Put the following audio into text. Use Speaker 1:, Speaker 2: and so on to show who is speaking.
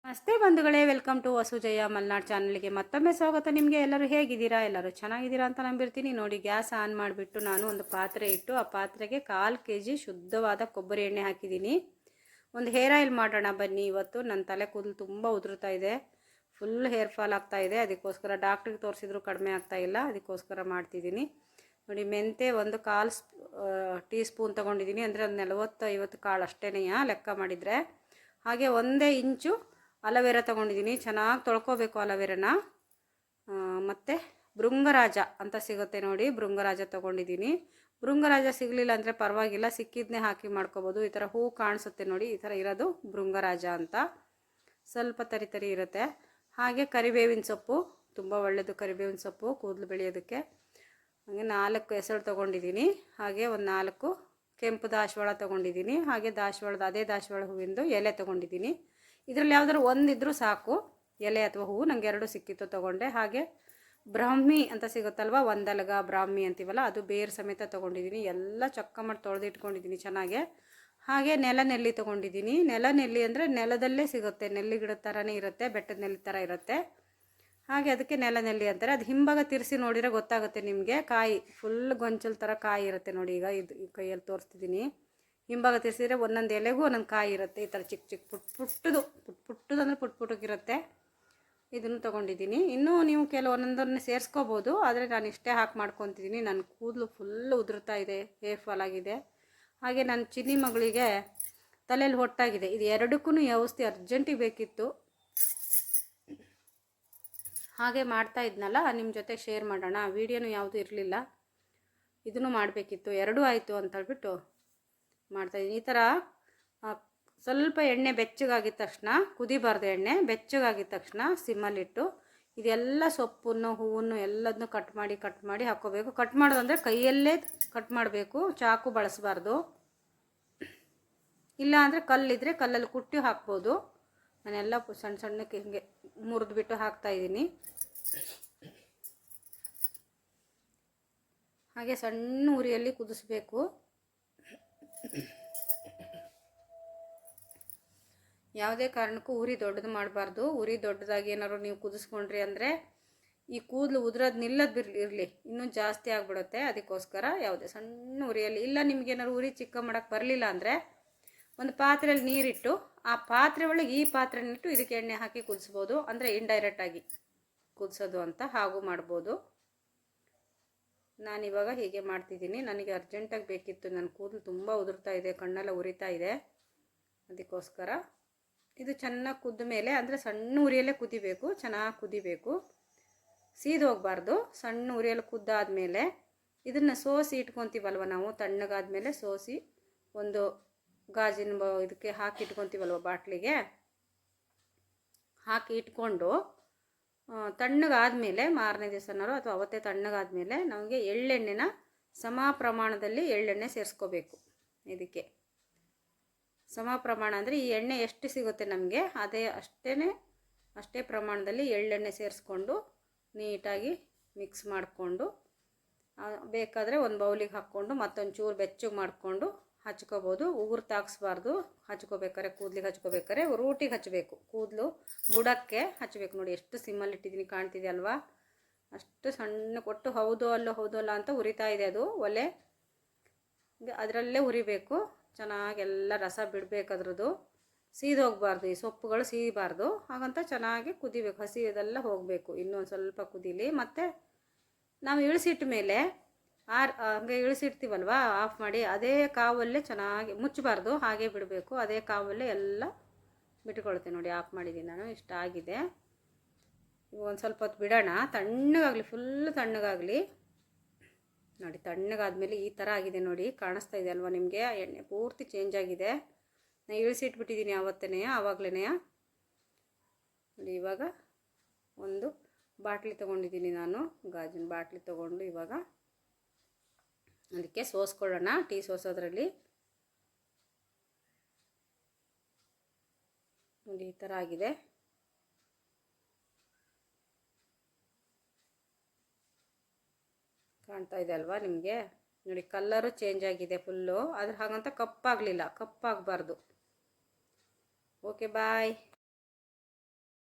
Speaker 1: ನಮಸ್ತೆ ಬಂಧುಗಳೇ, welcome to ವಸುಜಯ Malnad ಚಾನಲ್ಗೆ ಮತ್ತೊಮ್ಮೆ ಸ್ವಾಗತ. ನಿಮಗೆ ಎಲ್ಲರೂ ಹೇಗಿದ್ದೀರಾ? ಎಲ್ಲರೂ ಚೆನ್ನಾಗಿದ್ದೀರಾ ಅಂತ ನಂಬಿರ್ತೀನಿ. ನೋಡಿ, ಗ್ಯಾಸ್ ಆನ್ ಮಾಡಿಬಿಟ್ಟು ನಾನು ಒಂದು ಪಾತ್ರೆ ಇಟ್ಟು ಆ ಪಾತ್ರೆಗೆ 1/4 kg ಶುದ್ಧವಾದ ಕೊಬ್ಬರಿ ಎಣ್ಣೆ ಹಾಕಿದ್ದೀನಿ. ಒಂದು ಹೇರ್ ಆಯಿಲ್ ಮಾಡೋಣ ಬನ್ನಿ. ಇವತ್ತು ನನ್ನ ತಲೆ ಕೂದಲು ತುಂಬ ಉದುರ್ತಾ ಇದೆ, ಫುಲ್ ಹೇರ್ ಫಾಲ್ ಆಗ್ತಾ ಇದೆ. ಅದಕ್ಕೋಸ್ಕರ ಡಾಕ್ಟ್ರಿಗೆ ತೋರಿಸಿದ್ರು ಕಡಿಮೆ ಆಗ್ತಾ ಇಲ್ಲ, ಅದಕ್ಕೋಸ್ಕರ ಮಾಡ್ತಿದ್ದೀನಿ. ನೋಡಿ, ಮೆಂತೆ ಒಂದು 1/4 ಟೀ ಸ್ಪೂನ್ ತೊಗೊಂಡಿದ್ದೀನಿ, ಅಂದರೆ ಒಂದು 40-50 ಕಾಳು ಅಷ್ಟೇ ಲೆಕ್ಕ ಮಾಡಿದರೆ. ಹಾಗೆ 1 ಇಂಚು ಅಲೋವೆರಾ ತೊಗೊಂಡಿದ್ದೀನಿ. ಚೆನ್ನಾಗಿ ತೊಳ್ಕೊಬೇಕು ಅಲೋವೆರಾನ. ಮತ್ತು ಭೃಂಗರಾಜ ಅಂತ ಸಿಗುತ್ತೆ ನೋಡಿ, ಭೃಂಗರಾಜ ತೊಗೊಂಡಿದ್ದೀನಿ. ಭೃಂಗರಾಜ ಸಿಗಲಿಲ್ಲ ಅಂದರೆ ಪರವಾಗಿಲ್ಲ, ಸಿಕ್ಕಿದ್ದನ್ನೇ ಹಾಕಿ ಮಾಡ್ಕೋಬೋದು. ಈ ಥರ ಹೂ ಕಾಣಿಸುತ್ತೆ ನೋಡಿ, ಈ ಥರ ಇರೋದು ಭೃಂಗರಾಜ ಅಂತ. ಸ್ವಲ್ಪ ತರಿ ತರಿ ಇರುತ್ತೆ. ಹಾಗೆ ಕರಿಬೇವಿನ ಸೊಪ್ಪು, ತುಂಬ ಒಳ್ಳೆಯದು ಕರಿಬೇವಿನ ಸೊಪ್ಪು ಕೂದಲು ಬೆಳೆಯೋದಕ್ಕೆ. ಹಾಗೆ 4 ಹೆಸರು ತೊಗೊಂಡಿದ್ದೀನಿ. ಹಾಗೆ ಒಂದು 4 ಕೆಂಪು ದಾಸವಾಳ ತೊಗೊಂಡಿದ್ದೀನಿ. ಹಾಗೆ ಅದೇ ದಾಸವಾಳ ಹೂವಿಂದು ಎಲೆ ತೊಗೊಂಡಿದ್ದೀನಿ. ಇದರಲ್ಲಿ ಯಾವುದಾದ್ರು ಒಂದಿದ್ರೂ ಸಾಕು, ಎಲೆ ಅಥವಾ ಹೂವು. ನನಗೆ 2 ಸಿಕ್ಕಿತ್ತು, ತೊಗೊಂಡೆ. ಹಾಗೆ ಬ್ರಾಹ್ಮಿ ಅಂತ ಸಿಗುತ್ತಲ್ವ, ಒಂದಲಗ ಬ್ರಾಹ್ಮಿ ಅಂತೀವಲ್ಲ, ಅದು ಬೇರು ಸಮೇತ ತೊಗೊಂಡಿದ್ದೀನಿ. ಎಲ್ಲ ಚೊಕ್ಕ ಮಾಡಿ ತೊಳೆದಿಟ್ಕೊಂಡಿದ್ದೀನಿ ಚೆನ್ನಾಗೆ. ಹಾಗೆ ನೆಲ್ಲಿ ತೊಗೊಂಡಿದ್ದೀನಿ. ನೆಲ್ಲಿ ಅಂದರೆ ನೆಲದಲ್ಲೇ ಸಿಗುತ್ತೆ, ನೆಲ್ಲಿ ಗಿಡದ ಥರನೇ ಇರುತ್ತೆ, ಬೆಟ್ಟದ ನೆಲ್ಲಿ ಥರ ಇರುತ್ತೆ. ಹಾಗೆ ಅದಕ್ಕೆ ನೆಲ್ಲಿ ಅಂತಾರೆ. ಅದು ಹಿಂಭಾಗ ತಿರ್ಸಿ ನೋಡಿದರೆ ಗೊತ್ತಾಗುತ್ತೆ ನಿಮಗೆ. ಕಾಯಿ ಫುಲ್ ಗೊಂಚಲು ಥರ ಕಾಯಿ ಇರುತ್ತೆ ನೋಡಿ. ಈಗ ಇದು ಕೈಯಲ್ಲಿ ತೋರಿಸ್ತಿದ್ದೀನಿ. ಹಿಂಭಾಗ ತಿರ್ಸಿದ್ರೆ ಒಂದೊಂದು ಎಲೆಗೂ ಒಂದೊಂದು ಕಾಯಿ ಇರುತ್ತೆ. ಈ ಥರ ಚಿಕ್ಕ ಚಿಕ್ಕ ಪುಟ್ಟದು ಅಂದರೆ ಪುಟ್ಟಕ್ಕಿರುತ್ತೆ. ಇದನ್ನು ತೊಗೊಂಡಿದ್ದೀನಿ. ಇನ್ನೂ ನೀವು ಒಂದೊಂದನ್ನು ಸೇರಿಸ್ಕೋಬೋದು, ಆದರೆ ನಾನು ಇಷ್ಟೇ ಹಾಕಿ ಮಾಡ್ಕೊತಿದ್ದೀನಿ. ನನ್ನ ಕೂದಲು ಫುಲ್ಲು ಉದುರ್ತಾ ಇದೆ, ಹೇರ್ ಫಾಲ್ ಆಗಿದೆ. ಹಾಗೆ ನನ್ನ ಚಿನ್ನಿ ಮಗಳಿಗೆ ತಲೆಯಲ್ಲಿ ಹೊಟ್ಟಾಗಿದೆ. ಇದು ಎರಡಕ್ಕೂ ಈ ಔಷಧಿ ಅರ್ಜೆಂಟಿಗೆ ಬೇಕಿತ್ತು. ಹಾಗೆ ಮಾಡ್ತಾ ಇದ್ನಲ್ಲ, ನಿಮ್ಮ ಜೊತೆ ಶೇರ್ ಮಾಡೋಣ. ವೀಡಿಯೋನು ಯಾವುದೂ ಇರಲಿಲ್ಲ, ಇದನ್ನು ಮಾಡಬೇಕಿತ್ತು. ಎರಡೂ ಆಯಿತು ಅಂತ ಹೇಳ್ಬಿಟ್ಟು ಮಾಡ್ತಾಯಿದ್ದೀನಿ. ಈ ಥರ ಸ್ವಲ್ಪ ಎಣ್ಣೆ ಬೆಚ್ಚಗಾಗಿದ ತಕ್ಷಣ, ಕುದಿಬಾರ್ದು ಎಣ್ಣೆ, ಬೆಚ್ಚಗಾಗಿದ ತಕ್ಷಣ ಸಿಮ್ಮಲ್ಲಿಟ್ಟು ಇದೆಲ್ಲ ಸೊಪ್ಪನ್ನು ಹೂವನ್ನು ಎಲ್ಲದನ್ನು ಕಟ್ ಮಾಡಿ ಹಾಕ್ಕೋಬೇಕು. ಕಟ್ ಮಾಡೋದಂದರೆ ಕೈಯಲ್ಲೇ ಕಟ್ ಮಾಡಬೇಕು, ಚಾಕು ಬಳಸಬಾರ್ದು. ಇಲ್ಲ ಅಂದರೆ ಕಲ್ಲಿದ್ದರೆ ಕಲ್ಲಲ್ಲಿ ಕುಟ್ಟಿ ಹಾಕ್ಬೋದು. ನಾನೆಲ್ಲ ಸಣ್ಣ ಸಣ್ಣಕ್ಕೆ ಹಿಂಗೆ ಮುರಿದ್ಬಿಟ್ಟು ಹಾಕ್ತಾಯಿದ್ದೀನಿ. ಹಾಗೆ ಸಣ್ಣ ಉರಿಯಲ್ಲಿ ಕುದಿಸ್ಬೇಕು. ಯಾವುದೇ ಕಾರಣಕ್ಕೂ ಉರಿ ದೊಡ್ಡದು ಮಾಡಬಾರ್ದು. ಉರಿ ದೊಡ್ಡದಾಗಿ ಏನಾದ್ರು ನೀವು ಕುದಿಸ್ಕೊಂಡ್ರಿ ಅಂದರೆ ಈ ಕೂದಲು ಉದುರೋದು ನಿಲ್ಲೋದು ಇರಲಿ, ಇನ್ನೂ ಜಾಸ್ತಿ ಆಗಿಬಿಡುತ್ತೆ. ಅದಕ್ಕೋಸ್ಕರ ಯಾವುದೇ ಸಣ್ಣ ಉರಿಯಲ್ಲಿ. ಇಲ್ಲ ನಿಮಗೇನಾದ್ರು ಉರಿ ಚಿಕ್ಕ ಮಾಡೋಕ್ಕೆ ಬರಲಿಲ್ಲ ಅಂದರೆ ಒಂದು ಪಾತ್ರೆಯಲ್ಲಿ ನೀರಿಟ್ಟು ಆ ಪಾತ್ರೆ ಒಳಗೆ ಈ ಪಾತ್ರೆನಿಟ್ಟು ಇದಕ್ಕೆ ಎಣ್ಣೆ ಹಾಕಿ ಕುದಿಸ್ಬೋದು. ಅಂದರೆ ಇಂಡೈರೆಕ್ಟಾಗಿ ಕುದಿಸೋದು ಅಂತ ಹಾಗೂ ಮಾಡ್ಬೋದು. ನಾನಿವಾಗ ಹೀಗೆ ಮಾಡ್ತಿದ್ದೀನಿ. ನನಗೆ ಅರ್ಜೆಂಟಾಗಿ ಬೇಕಿತ್ತು, ನನ್ನ ಕೂದಲು ತುಂಬ ಉದುರ್ತಾ ಇದೆ, ಕಣ್ಣೆಲ್ಲ ಉರಿತಾ ಇದೆ. ಅದಕ್ಕೋಸ್ಕರ ಇದು ಚೆನ್ನಾಗಿ ಕುದ್ದ ಮೇಲೆ, ಅಂದರೆ ಸಣ್ಣ ಉರಿಯಲ್ಲೇ ಕುದಿಬೇಕು, ಚೆನ್ನಾಗಿ ಕುದಿಬೇಕು, ಸೀದು ಹೋಗಬಾರ್ದು. ಸಣ್ಣ ಉರಿಯಲ್ಲಿ ಕುದ್ದಾದಮೇಲೆ ಇದನ್ನು ಸೋಸಿ ಇಟ್ಕೊತೀವಲ್ವ ನಾವು, ತಣ್ಣಗಾದ್ಮೇಲೆ ಸೋಸಿ ಒಂದು ಗಾಜಿನ ಇದಕ್ಕೆ ಹಾಕಿ ಇಟ್ಕೊತೀವಲ್ವ, ಬಾಟ್ಲಿಗೆ ಹಾಕಿ ಇಟ್ಕೊಂಡು ತಣ್ಣಗಾದಮೇಲೆ ಮಾರನೇ ದಿವಸನಾರು ಅಥವಾ ಅವತ್ತೇ ತಣ್ಣಗಾದಮೇಲೆ ನಮಗೆ ಎಳ್ಳೆಣ್ಣೆನ ಸಮ ಪ್ರಮಾಣದಲ್ಲಿ ಎಳ್ಳೆಣ್ಣೆ ಸೇರಿಸ್ಕೋಬೇಕು. ಇದಕ್ಕೆ ಸಮ ಪ್ರಮಾಣ ಅಂದರೆ ಈ ಎಣ್ಣೆ ಎಷ್ಟು ಸಿಗುತ್ತೆ ನಮಗೆ ಅಷ್ಟೇ ಪ್ರಮಾಣದಲ್ಲಿ ಎಳ್ಳೆಣ್ಣೆ ಸೇರಿಸ್ಕೊಂಡು ನೀಟಾಗಿ ಮಿಕ್ಸ್ ಮಾಡಿಕೊಂಡು, ಬೇಕಾದರೆ ಒಂದು ಬೌಲಿಗೆ ಹಾಕ್ಕೊಂಡು ಮತ್ತೊಂದು ಚೂರು ಬೆಚ್ಚಗೆ ಮಾಡಿಕೊಂಡು ಹಚ್ಕೋಬೋದು. ಉಗುರು ತಾಗಿಸ್ಬಾರ್ದು. ಹಚ್ಕೋಬೇಕಾರೆ, ಕೂದಲಿಗೆ ಹಚ್ಕೋಬೇಕಾರೆ ರೂಟಿಗೆ ಹಚ್ಚಬೇಕು, ಕೂದಲು ಬುಡಕ್ಕೆ ಹಚ್ಚಬೇಕು. ನೋಡಿ ಎಷ್ಟು ಸಿಮ್ಮಲ್ಲಿ ಇಟ್ಟಿದ್ದೀನಿ, ಕಾಣ್ತಿದೆ ಅಲ್ವಾ? ಅಷ್ಟು ಸಣ್ಣ ಕೊಟ್ಟು ಹೌದೋ ಅಲ್ಲ ಅಂತ ಉರಿತಾ ಇದೆ ಅದು ಒಲೆ. ಅದರಲ್ಲೇ ಉರಿಬೇಕು. ಚೆನ್ನಾಗೆಲ್ಲ ರಸ ಬಿಡಬೇಕು ಅದ್ರದ್ದು. ಸೀದು ಹೋಗಬಾರ್ದು, ಈ ಸೊಪ್ಪುಗಳು ಸೀಯಬಾರ್ದು. ಹಾಗಂತ ಚೆನ್ನಾಗಿ ಕುದಿಬೇಕು, ಹಸಿ ಇದೆಲ್ಲ ಹೋಗಬೇಕು. ಇನ್ನೊಂದು ಸ್ವಲ್ಪ ಕುದೀಲಿ. ಮತ್ತು ನಾವು ಇಳಿಸಿಟ್ಟ ಮೇಲೆ ಹಂಗೆ ಇಳಿಸಿಡ್ತೀವಲ್ವ, ಆಫ್ ಮಾಡಿ ಅದೇ ಕಾವಲ್ಲೇ ಚೆನ್ನಾಗಿ ಮುಚ್ಚಬಾರ್ದು, ಹಾಗೆ ಬಿಡಬೇಕು. ಅದೇ ಕಾವಲ್ಲೇ ಎಲ್ಲ ಬಿಟ್ಕೊಳ್ತೆ. ನೋಡಿ, ಆಫ್ ಮಾಡಿದ್ದೀನಿ ನಾನು. ಇಷ್ಟ ಆಗಿದೆ. ಒಂದು ಸ್ವಲ್ಪ ಹೊತ್ತು ಬಿಡೋಣ, ತಣ್ಣಗಾಗಲಿ, ಫುಲ್ ತಣ್ಣಗಾಗಲಿ. ನೋಡಿ, ತಣ್ಣಗಾದ್ಮೇಲೆ ಈ ಥರ ಆಗಿದೆ ನೋಡಿ, ಕಾಣಿಸ್ತಾ ಇದೆ ಅಲ್ವಾ ನಿಮಗೆ? ಎಣ್ಣೆ ಪೂರ್ತಿ ಚೇಂಜ್ ಆಗಿದೆ. ನಾನು ಇಳಿಸಿಟ್ಬಿಟ್ಟಿದ್ದೀನಿ ಆವಾಗಲೇ. ನೋಡಿ, ಇವಾಗ ಒಂದು ಬಾಟ್ಲಿ ತೊಗೊಂಡಿದ್ದೀನಿ ನಾನು, ಗಾಜಿನ ಬಾಟ್ಲಿ ತೊಗೊಂಡು ಇವಾಗ ಅದಕ್ಕೆ ಸೋಸ್ಕೊಳ್ಳೋಣ. ಟೀ ಸೋಸೋದ್ರಲ್ಲಿ ನೋಡಿ ಈ ಥರ ಆಗಿದೆ. ಕಾಣ್ತಾ ಇದೆ ಅಲ್ವಾ ನಿಮಗೆ? ನೋಡಿ, ಕಲ್ಲರು ಚೇಂಜ್ ಆಗಿದೆ ಫುಲ್ಲು. ಆದರೆ ಹಾಗಂತ ಕಪ್ಪಾಗಲಿಲ್ಲ, ಕಪ್ಪಾಗಬಾರ್ದು. ಓಕೆ, ಬಾಯ್.